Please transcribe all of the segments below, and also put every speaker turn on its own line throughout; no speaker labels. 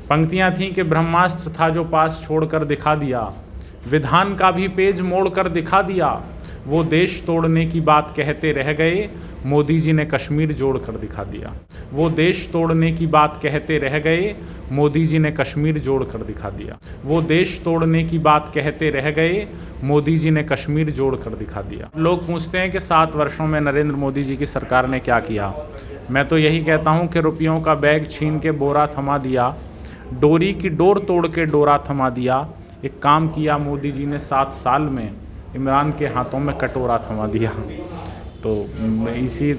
पंक्तियां थीं कि ब्रह्मास्त्र था जो पास छोड़कर दिखा दिया, विधान का भी पेज मोड़कर दिखा दिया, वो देश तोड़ने की बात कहते रह गए, मोदी जी ने कश्मीर जोड़कर दिखा दिया। वो देश तोड़ने की बात कहते रह गए, मोदी जी ने कश्मीर जोड़कर दिखा दिया। वो देश तोड़ने की बात कहते रह गए, मोदी जी ने कश्मीर जोड़कर दिखा दिया। लोग पूछते हैं कि 7 वर्षों में नरेंद्र मोदी जी की सरकार ने क्या किया। मैं तो यही कहता हूं कि रुपयों का बैग छीन के बोरा थमा दिया, डोरी की डोर तोड़ के डोरा थमा दिया। एक काम किया मोदी जी ने 7 साल में, इमरान के हाथों में कटोरा थमा दिया। तो इसी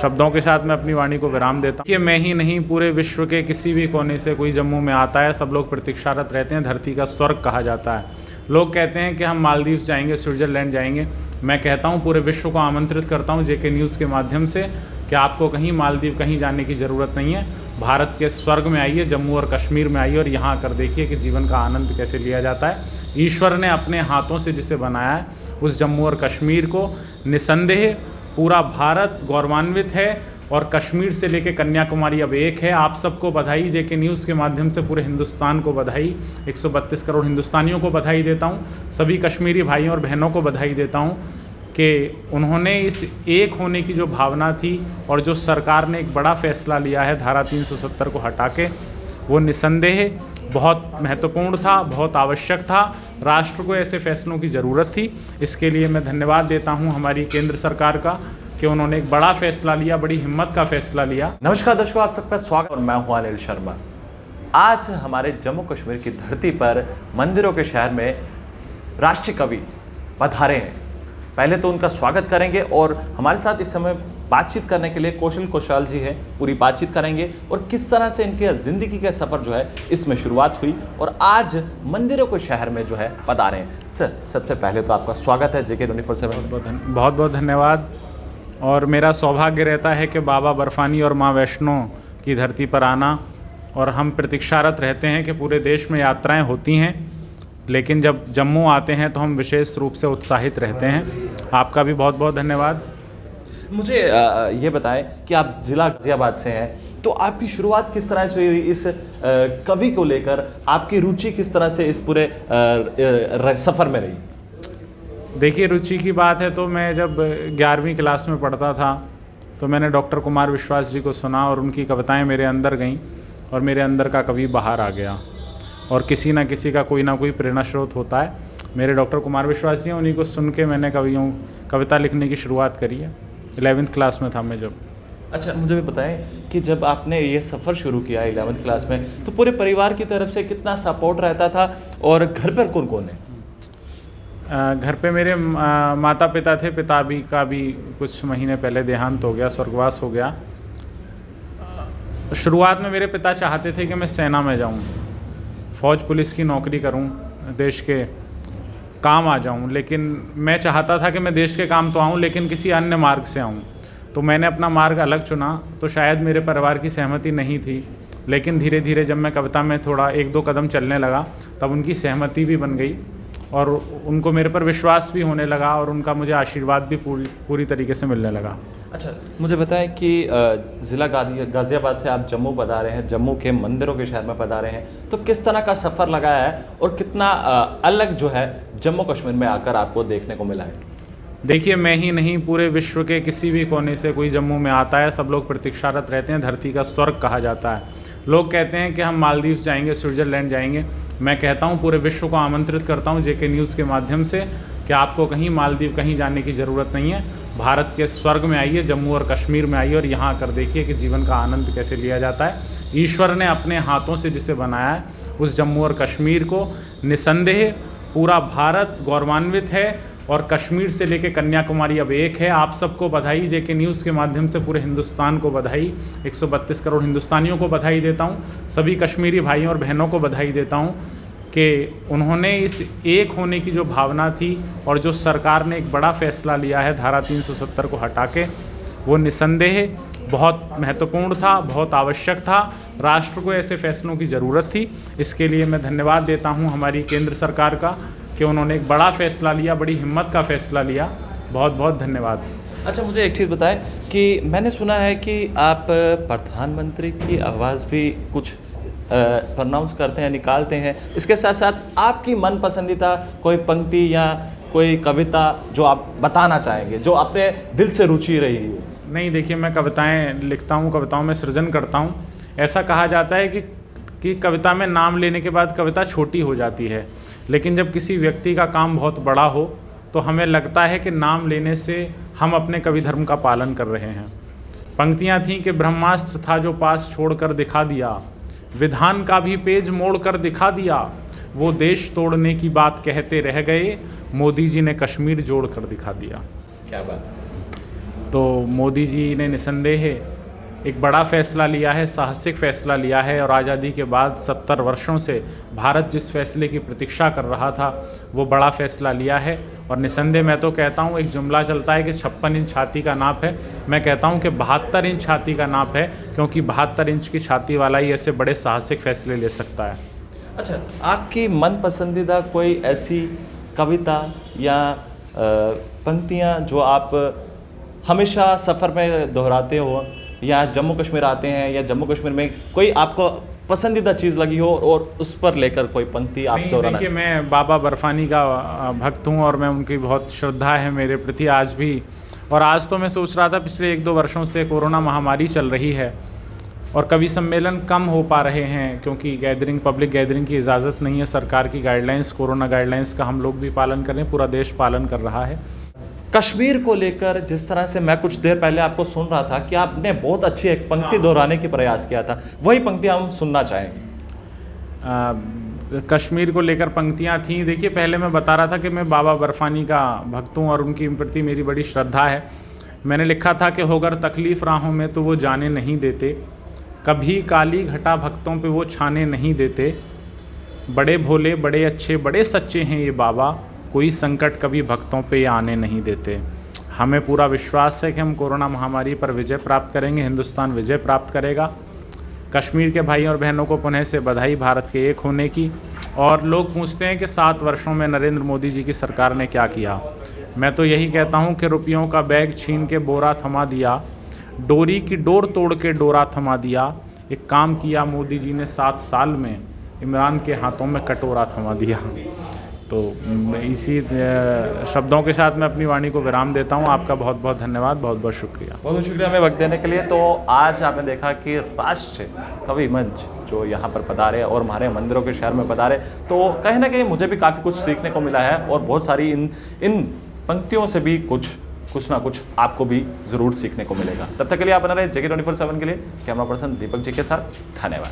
शब्दों के साथ मैं अपनी वाणी को विराम देता हूँ कि मैं ही नहीं, पूरे विश्व के किसी भी कोने से कोई जम्मू में आता है, सब लोग प्रतीक्षारत रहते हैं। धरती का स्वर्ग कहा जाता है। लोग कहते हैं कि हम मालदीव जाएंगे, स्विट्ज़रलैंड जाएंगे। मैं कहता हूँ, पूरे विश्व को आमंत्रित करता हूँ जेके न्यूज़ के माध्यम से कि आपको कहीं मालदीव कहीं जाने की ज़रूरत नहीं है। भारत के स्वर्ग में आइए, जम्मू और कश्मीर में आइए और यहाँ आकर देखिए कि जीवन का आनंद कैसे लिया जाता है। ईश्वर ने अपने हाथों से जिसे बनाया है, उस जम्मू और कश्मीर को निसंदेह पूरा भारत गौरवान्वित है। और कश्मीर से लेकर कन्याकुमारी अब एक है। आप सबको बधाई, जेके न्यूज़ के माध्यम से पूरे हिंदुस्तान को बधाई, 132 करोड़ हिंदुस्तानियों को बधाई देता हूँ। सभी कश्मीरी भाइयों और बहनों को बधाई देता हूँ कि उन्होंने इस एक होने की जो भावना थी और जो सरकार ने एक बड़ा फैसला लिया है धारा 370 को हटा के, वो निसंदेह बहुत महत्वपूर्ण था, बहुत आवश्यक था। राष्ट्र को ऐसे फैसलों की ज़रूरत थी। इसके लिए मैं धन्यवाद देता हूं हमारी केंद्र सरकार का कि उन्होंने एक बड़ा फैसला लिया, बड़ी हिम्मत का फैसला लिया।
नमस्कार दर्शकों, आप सबका स्वागत और मैं हूं अनिल शर्मा। आज हमारे जम्मू कश्मीर की धरती पर मंदिरों के शहर में राष्ट्रीय कवि पधारे हैं। पहले तो उनका स्वागत करेंगे और हमारे साथ इस समय बातचीत करने के लिए कौशल कौशाल जी हैं। पूरी बातचीत करेंगे और किस तरह से इनके ज़िंदगी का सफ़र जो है इसमें शुरुआत हुई और आज मंदिरों के शहर में जो है पधारे हैं। सर, सबसे पहले तो आपका स्वागत है जेके 24/7।
बहुत बहुत धन्यवाद। और मेरा सौभाग्य रहता है कि बाबा बर्फानी और माँ वैष्णो की धरती पर आना, और हम प्रतीक्षारत रहते हैं कि पूरे देश में यात्राएँ होती हैं, लेकिन जब जम्मू आते हैं तो हम विशेष रूप से उत्साहित रहते हैं। आपका भी बहुत बहुत धन्यवाद।
मुझे ये बताएं कि आप ज़िला गाज़ियाबाद से हैं, तो आपकी शुरुआत किस तरह से हुई इस कवि को लेकर? आपकी रुचि किस तरह से इस पूरे सफ़र में रही?
देखिए, रुचि की बात है तो मैं जब 11वीं क्लास में पढ़ता था तो मैंने डॉक्टर कुमार विश्वास जी को सुना और उनकी कविताएं मेरे अंदर गईं और मेरे अंदर का कवि बाहर आ गया। और किसी ना किसी का कोई ना कोई प्रेरणा स्रोत होता है। मेरे डॉक्टर कुमार विश्वास जी हैं, उन्हीं को सुन के मैंने कविता लिखने की शुरुआत करी है। 11वीं क्लास में था मैं जब।
अच्छा, मुझे भी बताएं कि जब आपने ये सफ़र शुरू किया 11वीं क्लास में, तो पूरे परिवार की तरफ से कितना सपोर्ट रहता था और घर पर कौन कौन है?
घर पे मेरे माता पिता थे। पिता का भी कुछ महीने पहले देहांत हो गया, स्वर्गवास हो गया। शुरुआत में मेरे पिता चाहते थे कि मैं सेना में जाऊं, फ़ौज पुलिस की नौकरी करूं, देश के काम आ जाऊं, लेकिन मैं चाहता था कि मैं देश के काम तो आऊं लेकिन किसी अन्य मार्ग से आऊं। तो मैंने अपना मार्ग अलग चुना। तो शायद मेरे परिवार की सहमति नहीं थी, लेकिन धीरे धीरे जब मैं कविता में थोड़ा 1-2 कदम चलने लगा तब उनकी सहमति भी बन गई और उनको मेरे पर विश्वास भी होने लगा और उनका मुझे आशीर्वाद भी पूरी तरीके से मिलने लगा।
अच्छा, मुझे बताएं कि ज़िला गाज़ियाबाद से आप जम्मू पधारे हैं, जम्मू के मंदिरों के शहर में पधारे हैं, तो किस तरह का सफ़र लगाया है और कितना अलग जो है जम्मू कश्मीर में आकर आपको देखने को मिला है?
देखिए, मैं ही नहीं, पूरे विश्व के किसी भी कोने से कोई जम्मू में आता है, सब लोग प्रतीक्षारत रहते हैं। धरती का स्वर्ग कहा जाता है। लोग कहते हैं कि हम मालदीव जाएंगे, स्विट्ज़रलैंड जाएंगे। मैं कहता हूँ, पूरे विश्व को आमंत्रित करता हूँ जेके न्यूज़ के माध्यम से कि आपको कहीं मालदीव कहीं जाने की ज़रूरत नहीं है। भारत के स्वर्ग में आइए, जम्मू और कश्मीर में आइए और यहाँ आकर देखिए कि जीवन का आनंद कैसे लिया जाता है। ईश्वर ने अपने हाथों से जिसे बनाया है, उस जम्मू और कश्मीर को निसंदेह पूरा भारत गौरवान्वित है। और कश्मीर से लेकर कन्याकुमारी अब एक है। आप सबको बधाई, जेके न्यूज़ के माध्यम से पूरे हिंदुस्तान को बधाई, 132 करोड़ हिंदुस्तानियों को बधाई देता हूँ। सभी कश्मीरी भाइयों और बहनों को बधाई देता हूँ कि उन्होंने इस एक होने की जो भावना थी और जो सरकार ने एक बड़ा फैसला लिया है धारा 370 को हटा के, वो निसंदेह बहुत महत्वपूर्ण था, बहुत आवश्यक था। राष्ट्र को ऐसे फैसलों की ज़रूरत थी। इसके लिए मैं धन्यवाद देता हूँ हमारी केंद्र सरकार का कि उन्होंने एक बड़ा फैसला लिया, बड़ी हिम्मत का फैसला लिया। बहुत बहुत धन्यवाद।
अच्छा, मुझे एक चीज़ बताएं कि मैंने सुना है कि आप प्रधानमंत्री की आवाज़ भी कुछ प्रोनाउंस करते हैं, निकालते हैं। इसके साथ साथ आपकी मन पसंदीदा कोई पंक्ति या कोई कविता जो आप बताना चाहेंगे, जो अपने दिल से रुचि रही हो?
नहीं, देखिए, मैं कविताएं लिखता हूँ, कविताओं में सृजन करता हूँ। ऐसा कहा जाता है कि कविता में नाम लेने के बाद कविता छोटी हो जाती है, लेकिन जब किसी व्यक्ति का काम बहुत बड़ा हो तो हमें लगता है कि नाम लेने से हम अपने कवि धर्म का पालन कर रहे हैं। पंक्तियाँ थीं कि ब्रह्मास्त्र था जो पास छोड़कर दिखा दिया, विधान का भी पेज मोड़ कर दिखा दिया, वो देश तोड़ने की बात कहते रह गए, मोदी जी ने कश्मीर जोड़ कर दिखा दिया।
क्या बात।
तो मोदी जी ने निसंदेह एक बड़ा फैसला लिया है, साहसिक फैसला लिया है, और आज़ादी के बाद 70 वर्षों से भारत जिस फैसले की प्रतीक्षा कर रहा था वो बड़ा फैसला लिया है। और निसंदेह मैं तो कहता हूँ, एक जुमला चलता है कि 56 इंच छाती का नाप है, मैं कहता हूँ कि 72 इंच छाती का नाप है, क्योंकि 72 इंच की छाती वाला ही ऐसे बड़े साहसिक फैसले ले सकता है।
अच्छा, आपकी मन पसंदीदा कोई ऐसी कविता या पंक्तियाँ जो आप हमेशा सफ़र में दोहराते हो, या जम्मू कश्मीर आते हैं या जम्मू कश्मीर में कोई आपको पसंदीदा चीज़ लगी हो और उस पर लेकर कोई पंक्ति आप दोहराना?
देखिए, मैं बाबा बर्फानी का भक्त हूँ और मैं उनकी बहुत श्रद्धा है मेरे प्रति आज भी। और आज तो मैं सोच रहा था, पिछले 1-2 वर्षों से कोरोना महामारी चल रही है और कवि सम्मेलन कम हो पा रहे हैं, क्योंकि पब्लिक गैदरिंग की इजाज़त नहीं है। सरकार की गाइडलाइंस, कोरोना गाइडलाइंस का हम लोग भी पालन करें, पूरा देश पालन कर रहा है।
कश्मीर को लेकर जिस तरह से मैं कुछ देर पहले आपको सुन रहा था कि आपने बहुत अच्छी एक पंक्ति दोहराने की प्रयास किया था, वही पंक्ति हम सुनना चाहेंगे।
कश्मीर को लेकर पंक्तियाँ थीं। देखिए, पहले मैं बता रहा था कि मैं बाबा बर्फानी का भक्त हूँ और उनकी प्रति मेरी बड़ी श्रद्धा है। मैंने लिखा था कि होगर तकलीफ़ राहों में तो वो जाने नहीं देते, कभी काली घटा भक्तों पे वो छाने नहीं देते, बड़े भोले बड़े अच्छे बड़े सच्चे हैं ये बाबा, कोई संकट कभी भक्तों पे आने नहीं देते। हमें पूरा विश्वास है कि हम कोरोना महामारी पर विजय प्राप्त करेंगे, हिंदुस्तान विजय प्राप्त करेगा। कश्मीर के भाई और बहनों को पुनः से बधाई भारत के एक होने की। और लोग पूछते हैं कि 7 वर्षों में नरेंद्र मोदी जी की सरकार ने क्या किया। मैं तो यही कहता हूँ कि रुपयों का बैग छीन के बोरा थमा दिया, डोरी की डोर तोड़ के डोरा थमा दिया। एक काम किया मोदी जी ने 7 साल में, इमरान के हाथों में कटोरा थमा दिया। तो इसी शब्दों के साथ मैं अपनी वाणी को विराम देता हूँ। आपका बहुत बहुत धन्यवाद, बहुत बहुत शुक्रिया।
बहुत बहुत शुक्रिया हमें वक्त देने के लिए। तो आज आपने देखा कि राष्ट्रीय कवि मंच जो यहाँ पर पधारे और हमारे मंदिरों के शहर में पधारे, तो कहीं ना कहीं मुझे भी काफ़ी कुछ सीखने को मिला है और बहुत सारी इन पंक्तियों से भी कुछ ना कुछ आपको भी ज़रूर सीखने को मिलेगा। तब तक के लिए आप बना रहे JK 24/7 के लिए। कैमरा पर्सन दीपक जी के साथ, धन्यवाद।